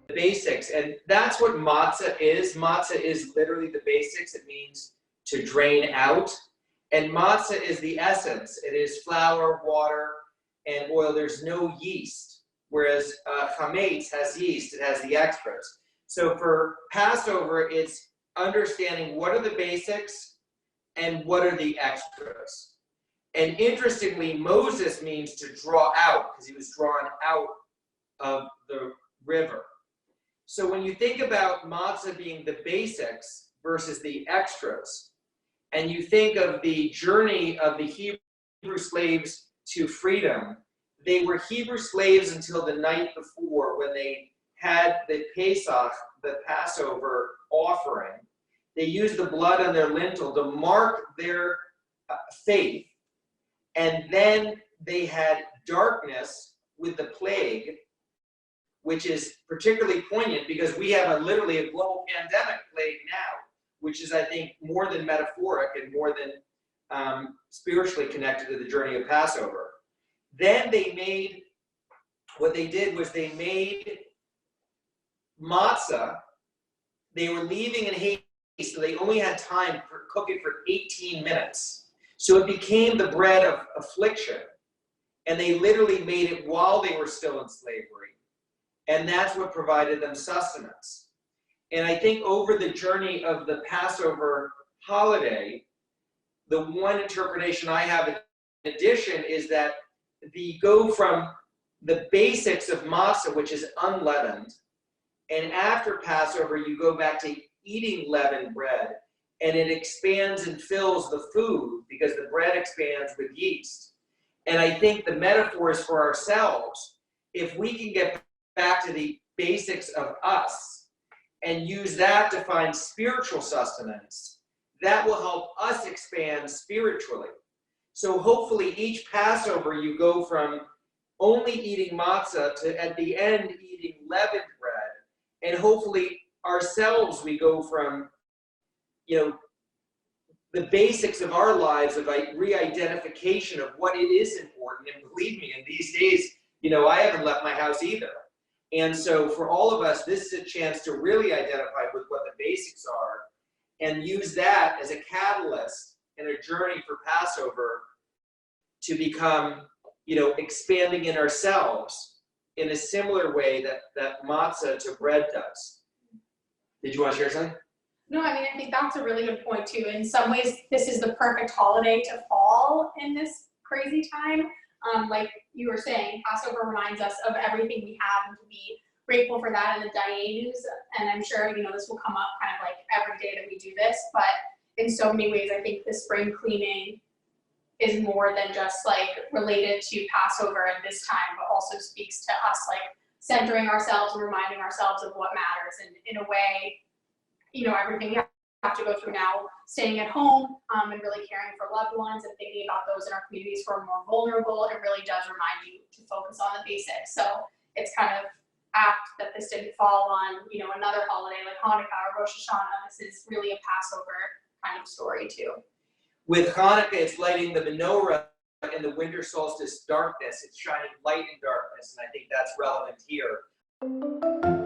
The basics, and that's what matzah is. Matzah is literally the basics. It means to drain out. And matzah is the essence. It is flour, water, and oil. There's no yeast. Whereas chametz has yeast. It has the extras. So for Passover, it's understanding what are the basics and what are the extras. And interestingly, Moses means to draw out because he was drawn out of the river. So when you think about matzah being the basics versus the extras, and you think of the journey of the Hebrew slaves to freedom, they were Hebrew slaves until the night before when they had the Pesach, the Passover offering. They used the blood on their lintel to mark their faith. And then they had darkness with the plague, which is particularly poignant because we have literally a global pandemic plague now, which is, I think, more than metaphoric and more than spiritually connected to the journey of Passover. Then what they did was they made matzah. They were leaving in haste, so they only had time to cook it for 18 minutes. So it became the bread of affliction. And they literally made it while they were still in slavery. And that's what provided them sustenance. And I think over the journey of the Passover holiday, the one interpretation I have in addition is that the go from the basics of matzah, which is unleavened, and after Passover, you go back to eating leavened bread, and it expands and fills the food because the bread expands with yeast. And I think the metaphor is for ourselves. If we can get back to the basics of us and use that to find spiritual sustenance, that will help us expand spiritually. So hopefully each Passover you go from only eating matzah to at the end eating leavened bread. And hopefully ourselves we go from, the basics of our lives of re-identification of what it is important. And believe me, in these days, I haven't left my house either. And so for all of us, this is a chance to really identify with what the basics are and use that as a catalyst in a journey for Passover to become, expanding in ourselves in a similar way that matzah to bread does. Did you want to share something? No, I think that's a really good point too. In some ways, this is the perfect holiday to fall in this crazy time. Like you were saying, Passover reminds us of everything we have and to be grateful for that in the Dayanus. And I'm sure, this will come up kind of like every day that we do this. But in so many ways, I think the spring cleaning is more than just like related to Passover at this time, but also speaks to us like centering ourselves and reminding ourselves of what matters. And in a way, everything we have to go through now, staying at home and really caring for loved ones and thinking about those in our communities who are more vulnerable, it really does remind you to focus on the basics. So it's kind of apt that this didn't fall on, another holiday like Hanukkah or Rosh Hashanah. This is really a Passover kind of story too. With Hanukkah, it's lighting the menorah in the winter solstice darkness. It's shining light in darkness, and I think that's relevant here.